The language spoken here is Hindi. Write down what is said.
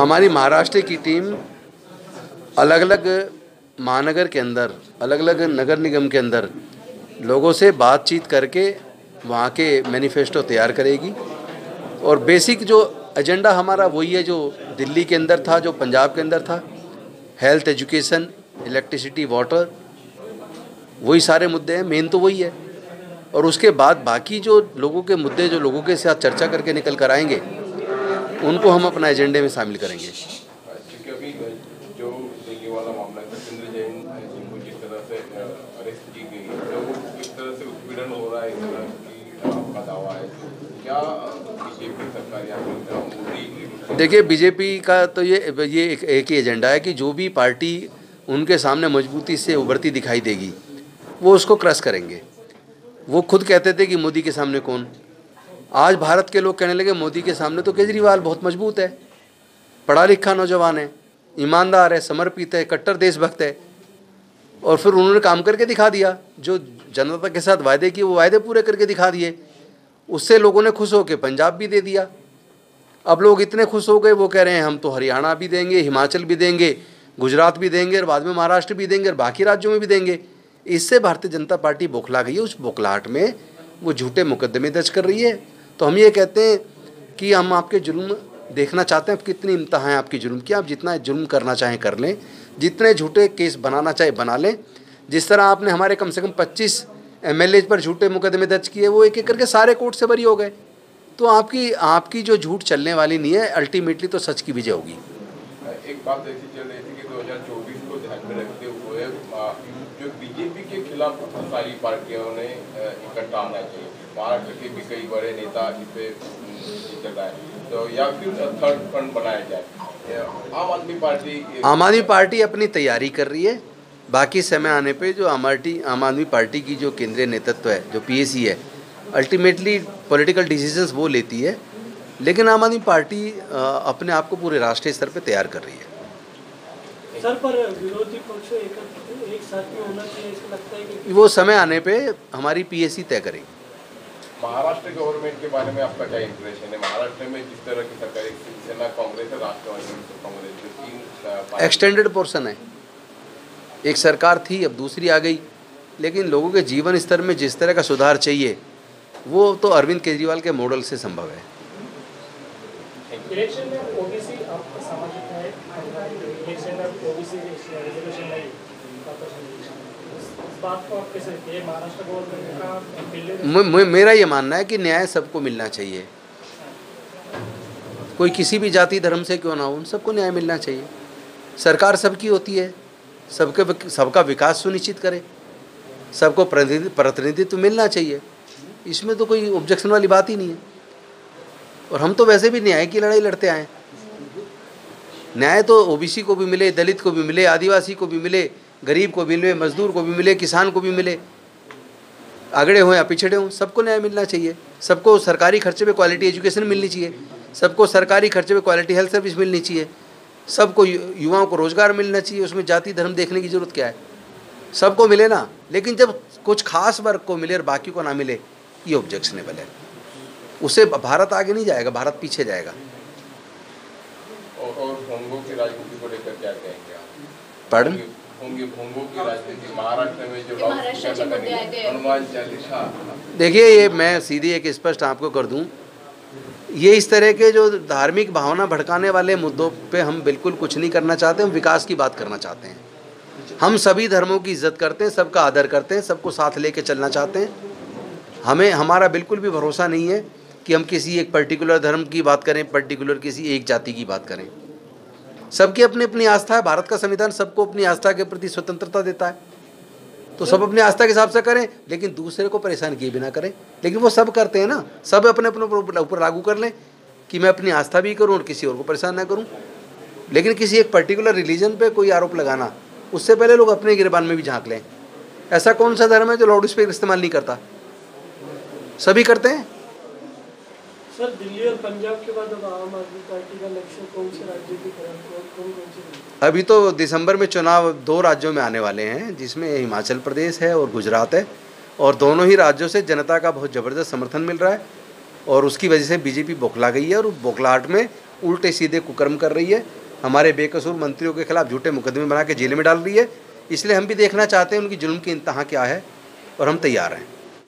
हमारी महाराष्ट्र की टीम अलग अलग महानगर के अंदर, अलग अलग नगर निगम के अंदर लोगों से बातचीत करके वहाँ के मैनिफेस्टो तैयार करेगी। और बेसिक जो एजेंडा हमारा वही है जो दिल्ली के अंदर था, जो पंजाब के अंदर था। हेल्थ, एजुकेशन, इलेक्ट्रिसिटी, वाटर, वही सारे मुद्दे हैं, मेन तो वही है। और उसके बाद बाकी जो लोगों के मुद्दे जो लोगों के साथ चर्चा करके निकल कर आएंगे, उनको हम अपना एजेंडे में शामिल करेंगे। क्योंकि जो ये वाला मामला है, सचिंद्र जैन जी को जिस तरह से अरेस्ट की गई, तो इस तरह से उत्पीड़न हो रहा है, इस तरह की आपका दावा है, क्या बीजेपी सरकार या मोदी? देखिए, बीजेपी का तो ये एक ही एजेंडा है कि जो भी पार्टी उनके सामने मजबूती से उभरती दिखाई देगी वो उसको क्रश करेंगे। वो खुद कहते थे कि मोदी के सामने कौन, आज भारत के लोग कहने लगे मोदी के सामने तो केजरीवाल बहुत मजबूत है, पढ़ा लिखा नौजवान है, ईमानदार है, समर्पित है, कट्टर देशभक्त है। और फिर उन्होंने काम करके दिखा दिया, जो जनता के साथ वायदे किए वो वायदे पूरे करके दिखा दिए। उससे लोगों ने खुश होकर पंजाब भी दे दिया। अब लोग इतने खुश हो गए, वो कह रहे हैं हम तो हरियाणा भी देंगे, हिमाचल भी देंगे, गुजरात भी देंगे, और बाद में महाराष्ट्र भी देंगे, और बाकी राज्यों में भी देंगे। इससे भारतीय जनता पार्टी बौखला गई है। उस बौखलाहट में वो झूठे मुकदमे दर्ज कर रही है। तो हम ये कहते हैं कि हम आपके जुल्म देखना चाहते हैं, कितनी इंतहा है आपकी जुल्म की, आप जितना जुल्म करना चाहें कर लें, जितने झूठे केस बनाना चाहे बना लें। जिस तरह आपने हमारे कम से कम 25 MLA पर झूठे मुकदमे दर्ज किए, वो एक एक करके सारे कोर्ट से बरी हो गए। तो आपकी जो झूठ चलने वाली नहीं है, अल्टीमेटली तो सच की विजय होगी। एक बात ऐसी चल रही थी कि 2024 को ध्यान में रखते हुए जो बीजेपी के खिलाफ सारी पार्टियों ने इकट्ठा आना चाहिए। महाराष्ट्र के भी कई बड़े नेता इस पे चल रहा है, तो या फिर थर्ड फ्रंट बनाया जाए। आम आदमी पार्टी अपनी तैयारी कर रही है। बाकी समय आने पे जो आम आदमी पार्टी की जो केंद्रीय नेतृत्व है, जो PAC है, अल्टीमेटली पॉलिटिकल डिसीजंस वो लेती है। लेकिन आम आदमी पार्टी अपने आप को पूरे राष्ट्रीय स्तर पे तैयार कर रही है। सर, पर विरोधी पक्ष एक साथ में होना चाहिए, ऐसा लगता है कि वो समय आने पे हमारी PAC तय करेगी। महाराष्ट्र गवर्नमेंट के बारे में आपका क्या इंप्रेशन है? महाराष्ट्र में जिस तरह की सरकार, शिवसेना कांग्रेस है, राष्ट्रवादी कांग्रेस, जो 3 एक्सटेंडेड पोर्शन है। एक सरकार थी, अब दूसरी आ गई, लेकिन लोगों के जीवन स्तर में जिस तरह का सुधार चाहिए वो तो अरविंद केजरीवाल के मॉडल से संभव है। इलेक्शन में ओबीसी आपका सामाजिक न्याय, इलेक्शन में ओबीसी रिजर्वेशन नहीं, इस बात को आप कैसे देखते हैं? महाराष्ट्र गवर्नमेंट का मेरा ये मानना है कि न्याय सबको मिलना चाहिए, कोई किसी भी जाति धर्म से क्यों ना हो, उन सबको न्याय मिलना चाहिए। सरकार सबकी होती है, सबका विकास सुनिश्चित करे, सबको प्रतिनिधित्व मिलना चाहिए। इसमें तो कोई ऑब्जेक्शन वाली बात ही नहीं है। और हम तो वैसे भी न्याय की लड़ाई लड़ते आए। न्याय तो ओबीसी को भी मिले, दलित को भी मिले, आदिवासी को भी मिले, गरीब को भी मिले, मजदूर को भी मिले, किसान को भी मिले, आगड़े हों या पिछड़े हों, सबको न्याय मिलना चाहिए। सबको सरकारी खर्चे पे क्वालिटी एजुकेशन मिलनी चाहिए, सबको सरकारी खर्चे पे क्वालिटी हेल्थ सर्विस मिलनी चाहिए, सबको युवाओं को रोज़गार मिलना चाहिए। उसमें जाति धर्म देखने की ज़रूरत क्या है, सबको मिले ना। लेकिन जब कुछ खास वर्ग को मिले और बाकी को ना मिले, ये ऑब्जेक्शनेबल है। उससे भारत आगे नहीं जाएगा, भारत पीछे जाएगा। और भोंगों की राजनीति को लेकर क्या कहेंगे आप? पढ़ भोंगों की राजनीति महाराष्ट्र में जो हनुमान चालीसा, देखिए, ये मैं सीधी एक स्पष्ट आपको कर दूं, ये इस तरह के जो धार्मिक भावना भड़काने वाले मुद्दों पे हम बिल्कुल कुछ नहीं करना चाहते। हम विकास की बात करना चाहते हैं। हम सभी धर्मों की इज्जत करते हैं, सबका आदर करते हैं, सबको साथ लेके चलना चाहते हैं। हमारा बिल्कुल भी भरोसा नहीं है कि हम किसी एक पर्टिकुलर धर्म की बात करें, पर्टिकुलर किसी एक जाति की बात करें। सबकी अपनी अपनी आस्था है। भारत का संविधान सबको अपनी आस्था के प्रति स्वतंत्रता देता है, तो सब अपनी आस्था के हिसाब से करें, लेकिन दूसरे को परेशान किए बिना करें। लेकिन वो सब करते हैं ना, सब अपने अपने ऊपर लागू कर लें कि मैं अपनी आस्था भी करूं और किसी और को परेशान ना करूं। लेकिन किसी एक पर्टिकुलर रिलीजन पे कोई आरोप लगाना, उससे पहले लोग अपने गिरबान में भी झांक लें। ऐसा कौन सा धर्म है जो लाउड स्पीकर इस्तेमाल नहीं करता? सभी करते हैं। सर, दिल्ली और पंजाब के बाद अब आम आदमी पार्टी का लक्ष्य कौन से राज्य की तरफ, कौन से? अभी तो दिसंबर में चुनाव 2 राज्यों में आने वाले हैं, जिसमें हिमाचल प्रदेश है और गुजरात है। और दोनों ही राज्यों से जनता का बहुत ज़बरदस्त समर्थन मिल रहा है, और उसकी वजह से बीजेपी बौखला गई है। और बौखलाहट में उल्टे सीधे कुकर्म कर रही है, हमारे बेकसूर मंत्रियों के खिलाफ झूठे मुकदमे बना के जेल में डाल रही है। इसलिए हम भी देखना चाहते हैं उनकी जुल्म की इंतहा क्या है और हम तैयार हैं।